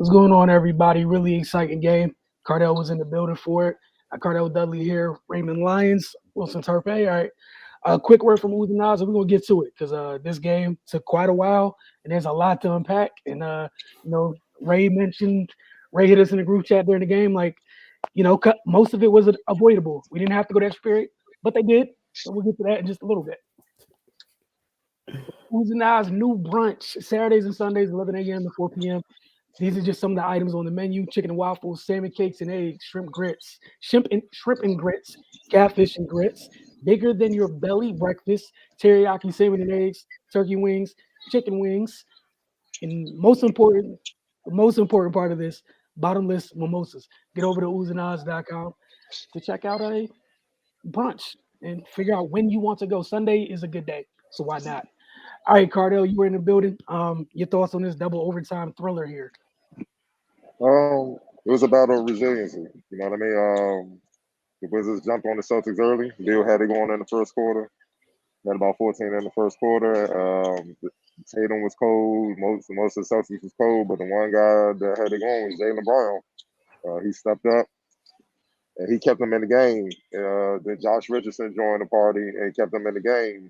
What's going on, everybody? Really exciting game. Cardell was in the building for it. Cardell Dudley here, Raymond Lions, Wilson Turpay. All right. A quick word from Uzi Nas, and we're gonna get to it because this game took quite a while, and there's a lot to unpack. And Ray hit us in the group chat during the game, like most of it was avoidable. We didn't have to go to extra period, but they did. So we'll get to that in just a little bit. Uzi Nas new brunch Saturdays and Sundays, 11 a.m. to 4 p.m. These are just some of the items on the menu: chicken and waffles, salmon cakes and eggs, shrimp and grits, catfish and grits, bigger than your belly breakfast, teriyaki salmon and eggs, turkey wings, chicken wings, and the most important part of this, bottomless mimosas. Get over to oozanaz.com to check out a brunch and figure out when you want to go. Sunday is a good day, so why not? All right, Cardell, you were in the building. Your thoughts on this double overtime thriller here? It was about resiliency. You know what I mean? The Wizards jumped on the Celtics early. Bill had it going in the first quarter. Had about 14 in the first quarter. Tatum was cold. Most of the Celtics was cold, but the one guy that had it going was Jaylen Brown. He stepped up and he kept them in the game. Then Josh Richardson joined the party and kept them in the game.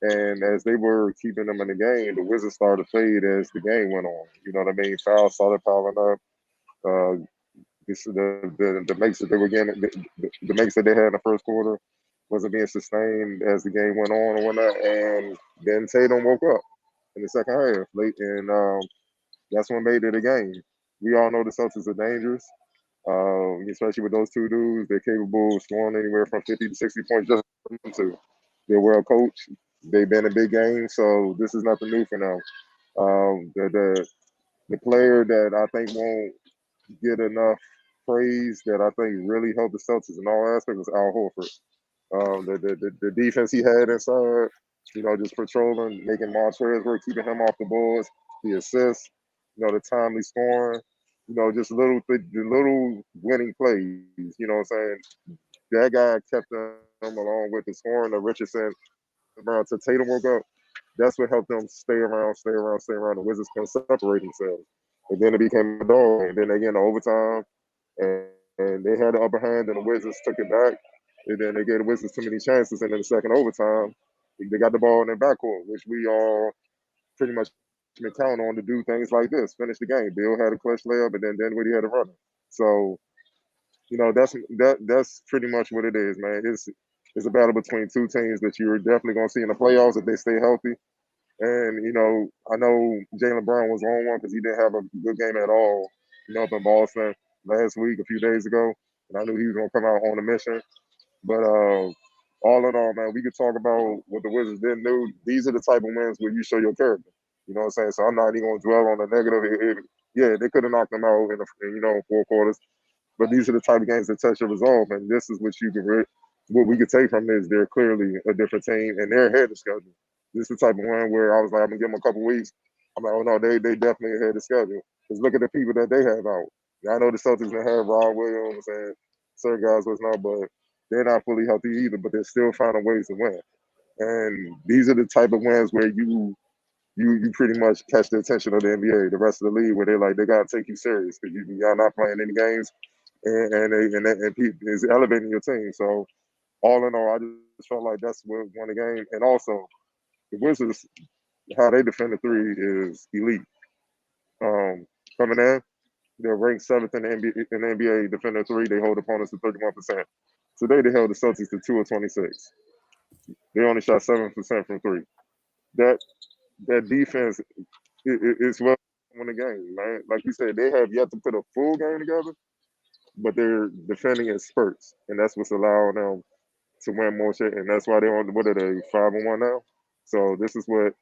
And as they were keeping them in the game, the Wizards started to fade as the game went on. You know what I mean? Fouls started piling up. The makes that they were getting, the makes that they had in the first quarter wasn't being sustained as the game went on and whatnot. And then Tatum woke up in the second half late, and that's what made it a game. We all know the Celtics are dangerous, especially with those two dudes. They're capable of scoring anywhere from 50 to 60 points just for them to. They're well coached. They've been in big games, so this is nothing new for them. The player that I think won't get enough praise that I think really helped the Celtics in all aspects was Al Horford. The defense he had inside, just patrolling, making Montrez work, keeping him off the boards, the assists, the timely scoring, just the little winning plays. You know what I'm saying? That guy kept them along with the scoring of Richardson around till Tatum woke up. That's what helped them stay around, stay around, stay around. The Wizards couldn't separate themselves. And then it became a dog. And then they get into overtime, and they had the upper hand, and the Wizards took it back. And then they gave the Wizards too many chances. And in the second overtime, they got the ball in their backcourt, which we all pretty much been counting on to do things like this, finish the game. Bill had a clutch layup, and then Dinwiddie had a runner. So that's pretty much what it is, man. It's a battle between two teams that you're definitely gonna see in the playoffs if they stay healthy. And I know Jaylen Brown was on one because he didn't have a good game at all. Up in Boston last week, a few days ago, and I knew he was gonna come out on a mission. But all in all, man, we could talk about what the Wizards didn't do. These are the type of wins where you show your character. You know what I'm saying? So I'm not even gonna dwell on the negative. Yeah, they could have knocked them out in 4 quarters, but these are the type of games that test your resolve, and this is what what we could take from this. They're clearly a different team, and they're ahead of schedule. This is the type of one where I was like, I'm gonna give them a couple weeks. I'm like, oh no, they definitely ahead of schedule. Because look at the people that they have out. Now, I know the Celtics didn't have Rob Williams and certain guys was not, but they're not fully healthy either. But they're still finding ways to win. And these are the type of wins where you pretty much catch the attention of the NBA, the rest of the league, where they're like they gotta take you serious because y'all not playing any games, and is elevating your team. So all in all, I just felt like that's what won the game. And also, the Wizards, how they defend the three is elite. Coming in, they're ranked seventh in the NBA defending three. They hold opponents to 31%. Today they held the Celtics to 2 of 26. They only shot 7% from three. That that defense is what won the game, man. Like you said, they have yet to put a full game together, but they're defending in spurts, and that's what's allowing them to win more shit. And that's why they're on what are they 5-1 now? So this is what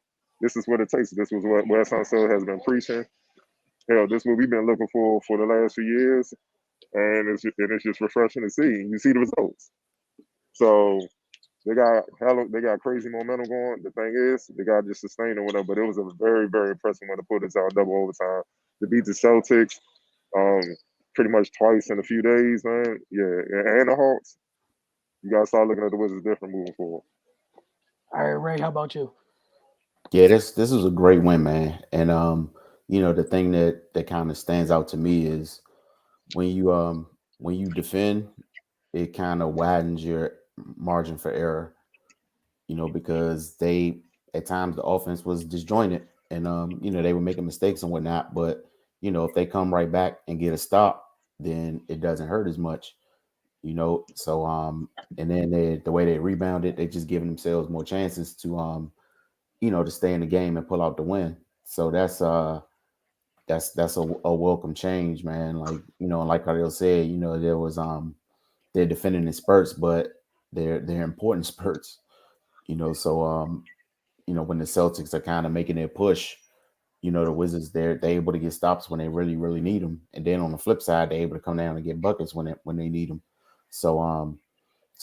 it takes. This was what Wes Unseld has been preaching. Hell, this is what we've been looking for the last few years, and it's just refreshing to see. You see the results. So they got crazy momentum going. The thing is, they got to just sustain it with them. But it was a very very impressive one to put us out double overtime to beat the Celtics, um, pretty much twice in a few days, man. Yeah, and the Hawks. You got to start looking at the Wizards different moving forward. All right, Ray, how about you? Yeah, this was a great win, man. And the thing that kind of stands out to me is when you defend, it kind of widens your margin for error, because they at times the offense was disjointed and they were making mistakes and whatnot. But if they come right back and get a stop, then it doesn't hurt as much. So and then the way they rebounded, they just giving themselves more chances to to stay in the game and pull out the win. So that's a welcome change, man. Like, and like Cardell said, there was they're defending in spurts, but they're important spurts. So when the Celtics are kind of making their push, the Wizards, they're able to get stops when they really, really need them. And then on the flip side, they're able to come down and get buckets when they need them. So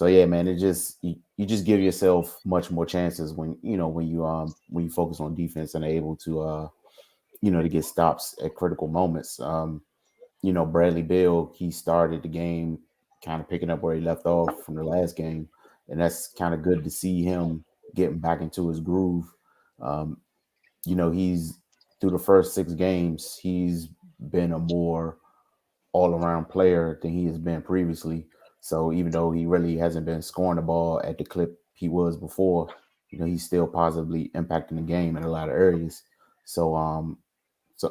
yeah, man, it just you just give yourself much more chances when you focus on defense and are able to to get stops at critical moments. Bradley Beal, he started the game kind of picking up where he left off from the last game, and that's kind of good to see him getting back into his groove. Um, he's through the first 6 games, he's been a more all around player than he has been previously. So even though he really hasn't been scoring the ball at the clip he was before, he's still positively impacting the game in a lot of areas. So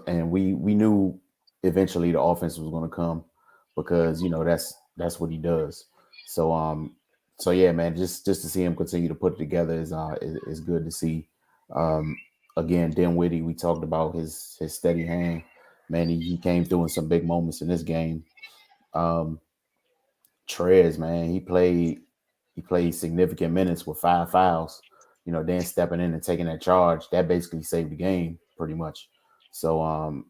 and we knew eventually the offense was going to come because that's what he does. So so yeah, man, just to see him continue to put it together is good to see. Um, Again, Dinwiddie, we talked about his steady hand. Man, he came through in some big moments in this game. Um, Trez, man, he played significant minutes with 5 fouls. Then stepping in and taking that charge, that basically saved the game pretty much. So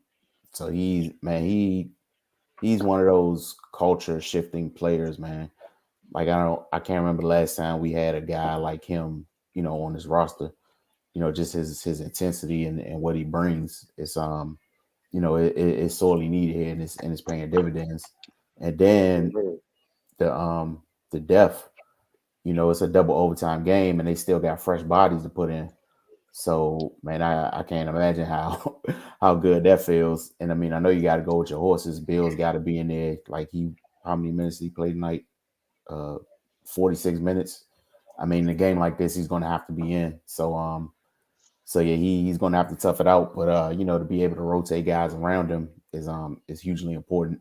so he's one of those culture shifting players, man. Like I can't remember the last time we had a guy like him, on this roster. Just his intensity and what he brings is it's sorely needed here and it's paying dividends. And then Mhm. the depth, it's a double overtime game and they still got fresh bodies to put in. So man, I can't imagine how how good that feels. And I mean, I know you got to go with your horses. Bill's got to be in there. Like how many minutes did he play tonight? Uh, 46 minutes. I mean, in a game like this, he's going to have to be in. So yeah, he's going to have to tough it out. But to be able to rotate guys around him is hugely important.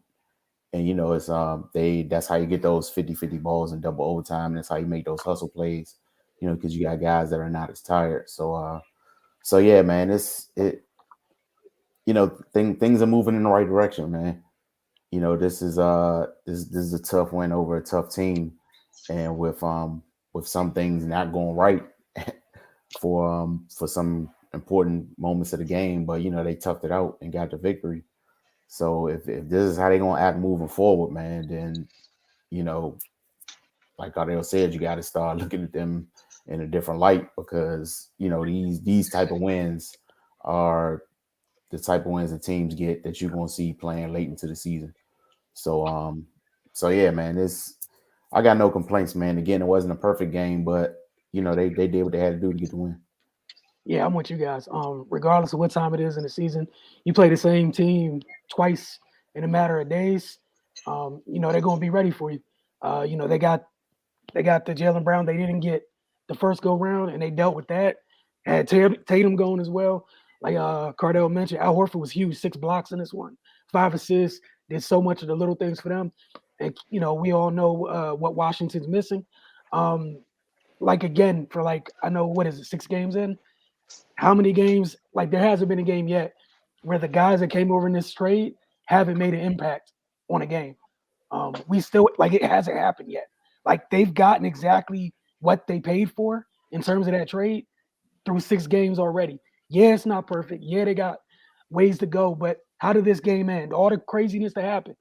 And it's that's how you get those 50-50 balls in double overtime. That's how you make those hustle plays. Because you got guys that are not as tired. So yeah, man, things are moving in the right direction, man. This is a tough win over a tough team, and with some things not going right for some important moments of the game, but they toughed it out and got the victory. So if this is how they're gonna act moving forward, man, then you know, like Cardell said, you got to start looking at them in a different light because these type of wins are the type of wins that teams get that you're gonna see playing late into the season. So so yeah, man, this I got no complaints, man. Again, it wasn't a perfect game, but they did what they had to do to get the win. Yeah, I'm with you guys. Regardless of what time it is in the season, you play the same team twice in a matter of days. They're gonna be ready for you. They got the Jalen Brown they didn't get the first go round, and they dealt with that. Had Tatum going as well. Like Cardell mentioned, Al Horford was huge, 6 blocks in this one, 5 assists, did so much of the little things for them. And we all know what Washington's missing. Um, like again, for like I know what is it, 6 games in? How many games? Like there hasn't been a game yet where the guys that came over in this trade haven't made an impact on a game. We still like it hasn't happened yet. Like they've gotten exactly what they paid for in terms of that trade through 6 games already. Yeah, it's not perfect. Yeah, they got ways to go, but how did this game end? All the craziness that happened.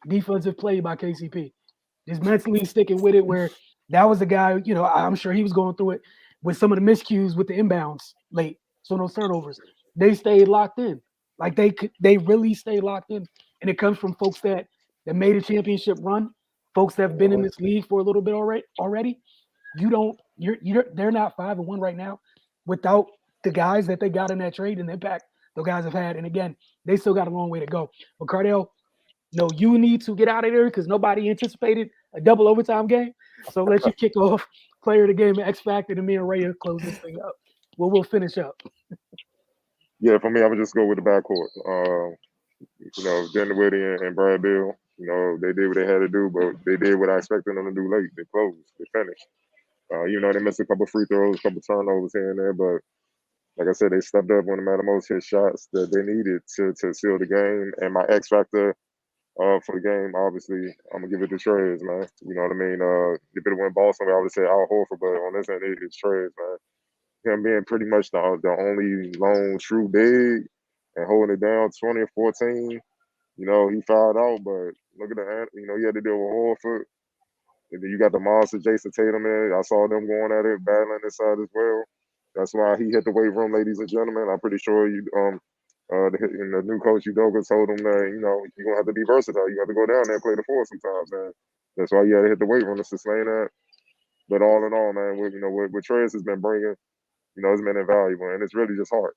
Defensive play by KCP. Just mentally sticking with it where that was the guy, I'm sure he was going through it with some of the miscues with the inbounds late. So those turnovers. They stayed locked in. Like they really stayed locked in. And it comes from folks that made a championship run, folks that have been in Mhm. this league for a little bit already. They're not 5-1 right now without the guys that they got in that trade and the impact the guys have had. And again, they still got a long way to go. But Cardell, no, you need to get out of there because nobody anticipated a double overtime game. So let you kick off player of the game, X Factor, and me and Ray close this thing up. Well, we'll finish up. Yeah, for me, I would just go with the backcourt. Dinwiddie and Brad Bill. They did what they had to do, but they did what I expected them to do late. They closed. They finished. They missed a couple free throws, a couple turnovers here and there, but like I said, they stepped up when they made the most hit shots that they needed to seal the game. And my X factor for the game, obviously, I'm gonna give it to Trez, man. You know what I mean? If it went Boston, I would say Al Horford, but on this end, it's Trez, man. Him being pretty much the only lone true big and holding it down 20 or 14. He fouled out, but look at he had to deal with Horford. And then you got the monster Jason Tatum in. I saw them going at it, battling inside as well. That's why he hit the weight room, ladies and gentlemen. I'm pretty sure the new coach Udoka told him that you're gonna have to be versatile. You have to go down there and play the four sometimes, man. That's why you had to hit the weight room to sustain that. But all in all, man, what Trez has been bringing, it's been invaluable, and it's really just heart,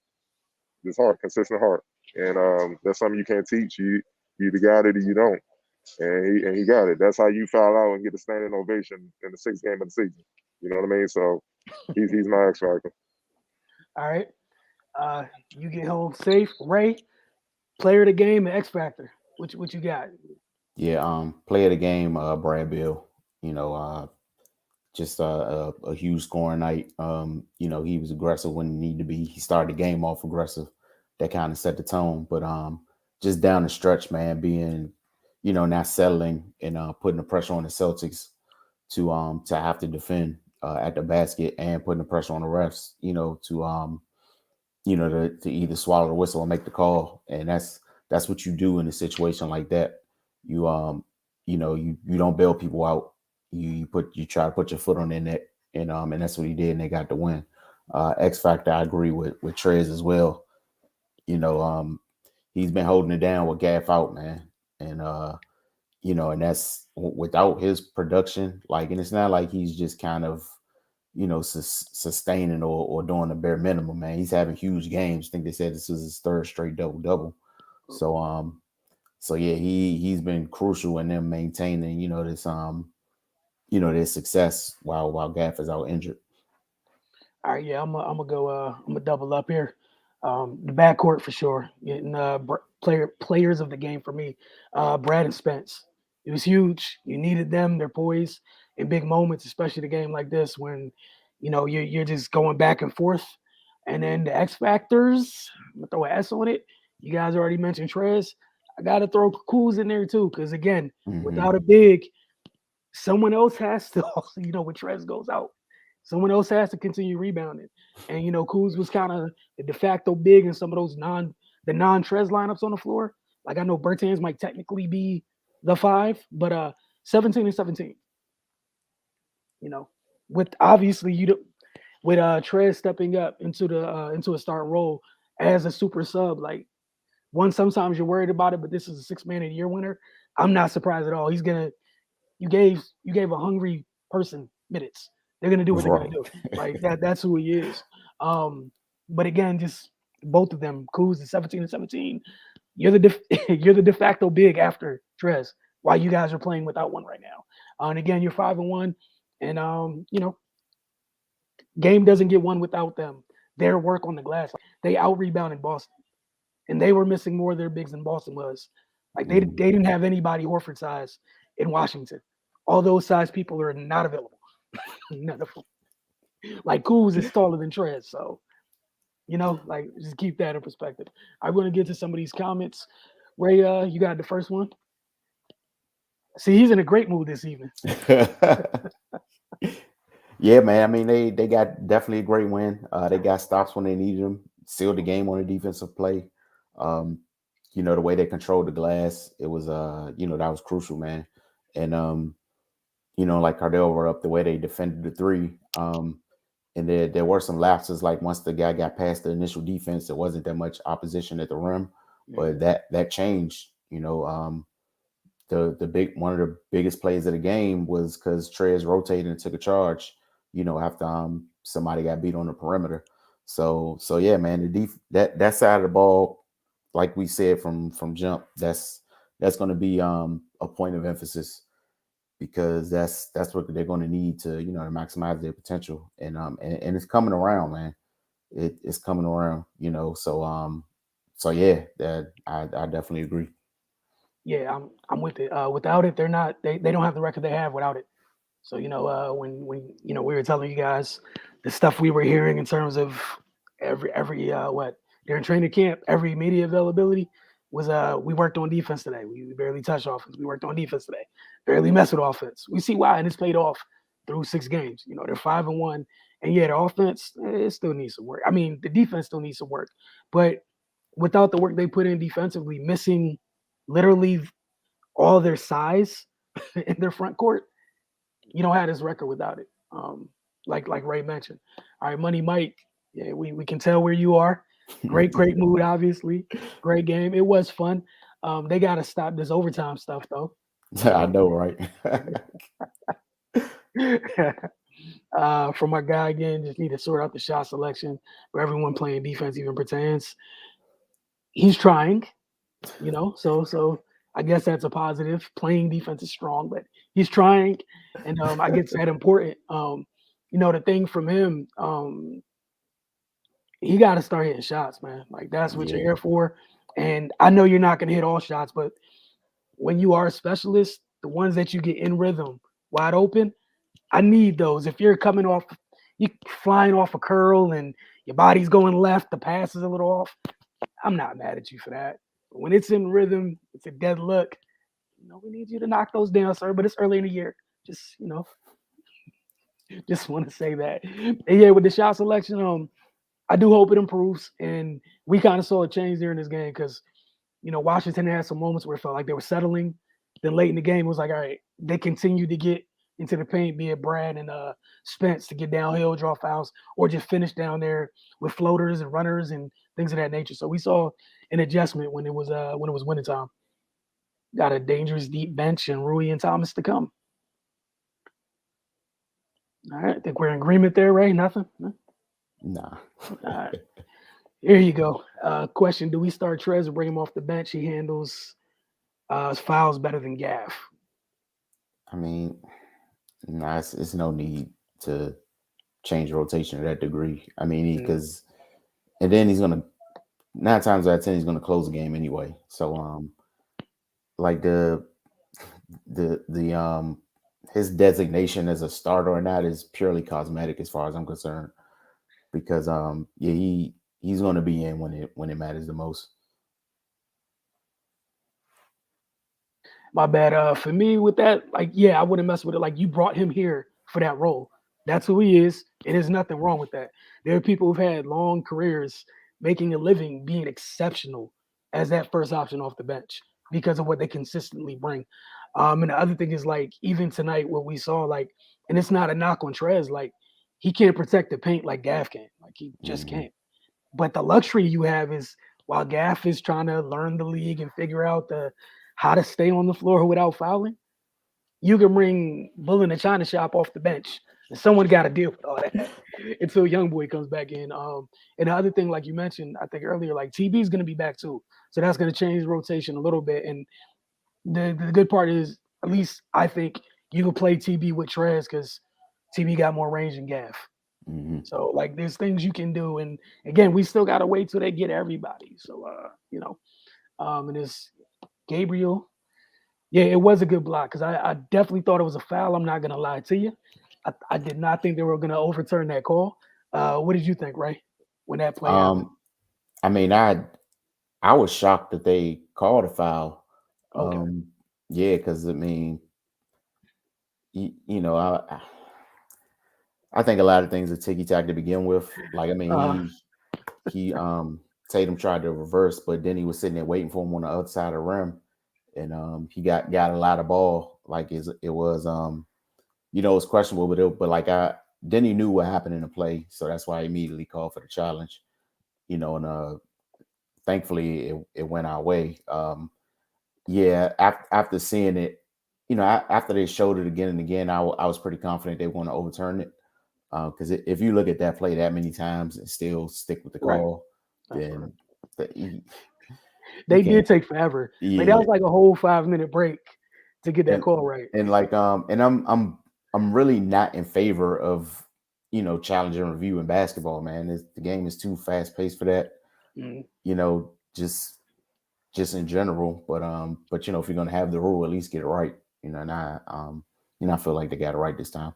consistent heart, and that's something you can't teach. You either got it or you don't, and he got it. That's how you foul out and get a standing ovation in the sixth game of the season. You know what I mean? So he's my X factor. All right. You get home safe. Ray, player of the game, and X Factor. What you got? Yeah, play of the game, Brad Bill. Just a huge scoring night. He was aggressive when he needed to be. He started the game off aggressive. That kind of set the tone. But just down the stretch, man, being, not settling and putting the pressure on the Celtics to have to defend at the basket and putting the pressure on the refs, to either swallow the whistle or make the call. And that's what you do in a situation like that. You you don't bail people out. You try to put your foot on their neck, and that's what he did, and they got the win. X Factor, I agree with Trez as well. He's been holding it down with Gaff out, man, and and that's without his production. And it's not like he's just kind of sustaining or doing the bare minimum, man. He's having huge games. I think they said this is his third straight double. So yeah, he's been crucial in them maintaining their success while Gaff is out injured. All right, yeah, I'm gonna go. I'm gonna double up here. The backcourt for sure. Getting players of the game for me. Brad and Spence. It was huge. You needed them. They're poised in big moments, especially the game like this when you're just going back and forth. And then the X factors. I'm gonna throw an S on it. You guys already mentioned Trez. I gotta throw Kuz in there too, because again, without a big, someone else has to also, when Trez goes out, someone else has to continue rebounding. And Kuz was kind of the de facto big in some of those non-Trez lineups on the floor. Like I know Bertans might technically be the 5, but 17 and 17. With obviously with Trez stepping up into a start role as a super sub, like sometimes you're worried about it, but this is a 6 man of the year winner. I'm not surprised at all. You gave a hungry person minutes. They're gonna do what they're gonna do. Like that's who he is. But again, just both of them, Kuz is 17 and 17. You're the you're the de facto big after Trez, while you guys are playing without one right now. And again, you're 5-1, and game doesn't get won without them. Their work on the glass, they out rebounded Boston, and they were missing more of their bigs than Boston was. Like they didn't have anybody Horford size in Washington. All those size people are not available. None of them. Like Kuz is taller than Trez, so just keep that in perspective. I'm going to get to some of these comments. Ray, you got the first one. See, he's in a great mood this evening. Yeah, man. I mean, they got definitely a great win. They got stops when they needed them, sealed the game on the defensive play. The way they controlled the glass, it was that was crucial, man. And like Cardell were up, the way they defended the three. And there were some lapses, like once the guy got past the initial defense, there wasn't that much opposition at the rim, but that changed. The one of the biggest plays of the game was because Trez rotated and took a charge, after somebody got beat on the perimeter. So yeah, man, that side of the ball, like we said from jump, that's going to be a point of emphasis because that's what they're going to need to to maximize their potential and it's coming around, man. It's coming around, so yeah, that I definitely agree. Yeah, I'm with it. Without it, they're not. They don't have the record they have without it. So when we were telling you guys the stuff we were hearing in terms of every what during training camp, every media availability was we worked on defense today. We barely touched offense. We worked on defense today. Barely messed with offense. We see why, and it's paid off through 6 games. They're 5-1, and yeah, the offense it still needs some work. I mean, the defense still needs some work, but without the work they put in defensively, missing literally all their size in their front court, you don't have this record without it. Like Ray mentioned. All right, Money Mike. Yeah, we can tell where you are. Great mood, obviously. Great game. It was fun. They got to stop this overtime stuff though. I know, right? For my guy again, just need to sort out the shot selection for everyone playing defense even pretends. He's trying, so I guess that's a positive. Playing defense is strong, but he's trying, and I guess that's important. The thing from him, he got to start hitting shots, man. Like that's what you're Yeah. here for. And I know you're not gonna hit all shots, but when you are a specialist, the ones that you get in rhythm, wide open, I need those. If you're coming off, you flying off a curl and your body's going left, the pass is a little off. I'm not mad at you for that. But when it's in rhythm, it's a dead look. We need you to knock those down, sir. But it's early in the year. Just just want to say that. And yeah, with the shot selection, I do hope it improves. And we kind of saw a change there in this game because Washington had some moments where it felt like they were settling. Then late in the game, it was like, all right, they continued to get into the paint, be it Brad and Spence to get downhill, draw fouls, or just finish down there with floaters and runners and things of that nature. So we saw an adjustment when it was winning time. Got a dangerous deep bench and Rui and Thomas to come. All right, I think we're in agreement there, Ray. Nothing. No? Nah. All right. Here you go. Question: do we start Trez or bring him off the bench? He handles fouls better than Gaff. I mean, nah, it's no need to change rotation to that degree. I mean, because and then he's gonna 9 times out of 10 he's gonna close the game anyway. So like the his designation as a starter or not is purely cosmetic as far as I'm concerned. Because yeah, he's gonna be in when it matters the most. My bad. For me, with that, like, yeah, I wouldn't mess with it. Like, you brought him here for that role. That's who he is. And there's nothing wrong with that. There are people who've had long careers making a living being exceptional as that first option off the bench because of what they consistently bring. And the other thing is, like, even tonight, what we saw, like, and it's not a knock on Trez, like, he can't protect the paint like Gaff can. Like, he just can't. But the luxury you have is while Gaff is trying to learn the league and figure out how to stay on the floor without fouling, you can bring Bull in the China shop off the bench. And someone got to deal with all that until Young Boy comes back in. And the other thing, like you mentioned, I think earlier, like TB is going to be back too. So that's going to change rotation a little bit. And the good part is, at least I think you can play TB with Trez because TB got more range than Gaff. So like there's things you can do. And again, we still got to wait till they get everybody. So, and it's Gabriel. Yeah, it was a good block because I definitely thought it was a foul. I'm not going to lie to you. I did not think they were going to overturn that call. What did you think, Ray, when that play happened? I mean, I was shocked that they called a foul. Okay. Yeah, because I mean, I think a lot of things are ticky tack to begin with. Like, I mean, he Tatum tried to reverse, but then he was sitting there waiting for him on the other side of the rim, and he got a lot of ball. Like it was it's questionable, but like then he knew what happened in the play, so that's why he immediately called for the challenge. And thankfully it went our way. Yeah, after seeing it, after they showed it again and again, I was pretty confident they were going to overturn it. Because if you look at that play that many times and still stick with the Right. call, then They you did can't. take forever. Like that Yeah, was like a whole 5-minute break to get that and call right. and like and I'm really not in favor of challenge and review in basketball, man. The game is too fast paced for that. Mhm. Just in general, but if you're gonna have the rule, at least get it right. And I feel like they got it right this time.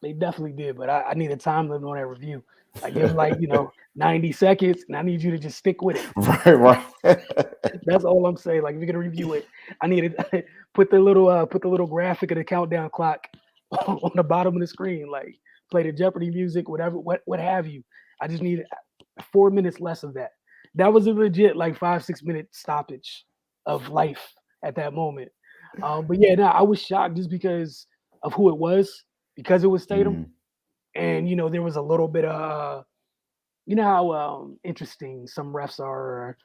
They definitely did, but I need a time limit on that review. Like give them like 90 seconds, and I need you to just stick with it. Right. That's all I'm saying. Like if you're gonna review it, I need to put the little graphic of the countdown clock on the bottom of the screen. Like play the Jeopardy music, whatever, what have you. I just need 4 minutes less of that. That was a legit like 5-6 minute stoppage of life at that moment. But yeah, no, I was shocked just because of who it was, because it was Tatum, Mhm. and there was a little bit of how interesting some refs are,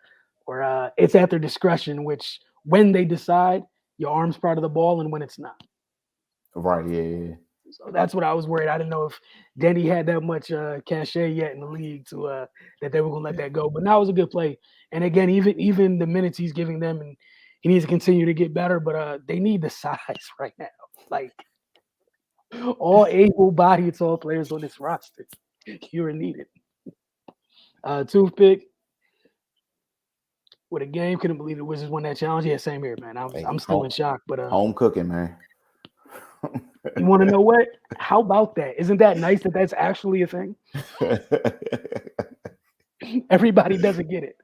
or it's at their discretion, which when they decide your arm's part of the ball and when it's not. Right. Yeah. So that's what I was worried. I didn't know if Denny had that much cachet yet in the league to that they were gonna let that go. But now it was a good play. And again, even the minutes he's giving them, and he needs to continue to get better. But they need the size right now. Like all able-bodied tall players on this roster, you're needed. Toothpick with a game, couldn't believe the Wizards won that challenge. Yeah, same here, man. Hey, I'm still in shock. But home cooking, man. you want to know what? How about that? Isn't that nice that that's actually a thing? Everybody doesn't get it.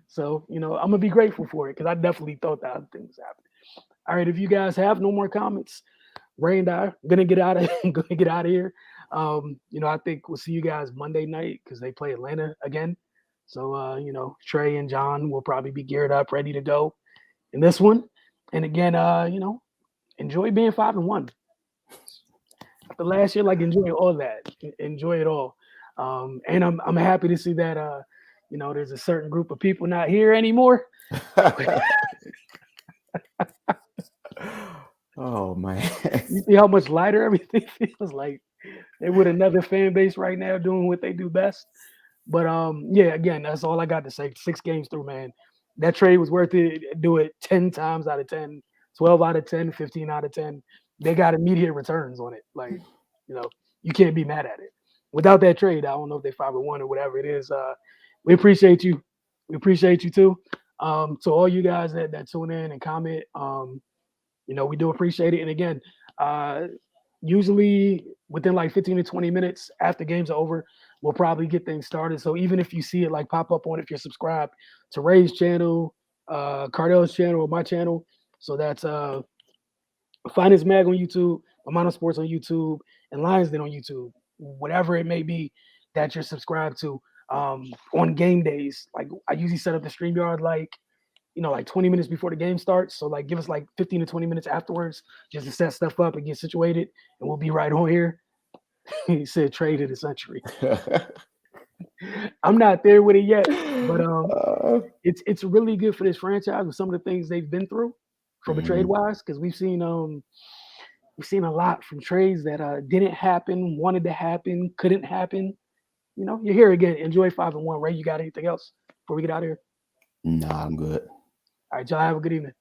So, I'm going to be grateful for it because I definitely thought that other things happened. All right, if you guys have no more comments, Ray and I are going to get out of here. I think we'll see you guys Monday night because they play Atlanta again. So, Trey and John will probably be geared up, ready to go in this one. And again, enjoy being 5-1. After last year, like enjoy all that, enjoy it all. And I'm happy to see that there's a certain group of people not here anymore. Oh man, You see how much lighter everything feels like. They with another fan base right now doing what they do best. But yeah, again, that's all I got to say. 6 games through, man. That trade was worth it. Do it 10 times out of 10, 12 out of 10, 15 out of 10. They got immediate returns on it. Like, you can't be mad at it. Without that trade, I don't know if they 5-1 or whatever it is. We appreciate you. We appreciate you too. So all you guys that tune in and comment, we do appreciate it. And again, usually within like 15 to 20 minutes after games are over, we'll probably get things started. So even if you see it like pop up on, if you're subscribed to Ray's channel, Cardell's channel, or my channel, so that's Finance Mag on YouTube, Amano Sports on YouTube, and Lions Den on YouTube, whatever it may be that you're subscribed to. On game days, like I usually set up the StreamYard like 20 minutes before the game starts. So like give us like 15 to 20 minutes afterwards just to set stuff up and get situated, and we'll be right on here. He said trade of the century. I'm not there with it yet, but it's really good for this franchise with some of the things they've been through from a trade wise, because we've seen a lot from trades that didn't happen, wanted to happen, couldn't happen. You're here again. Enjoy 5-1. Ray, you got anything else before we get out of here? Nah, I'm good. All right, y'all have a good evening.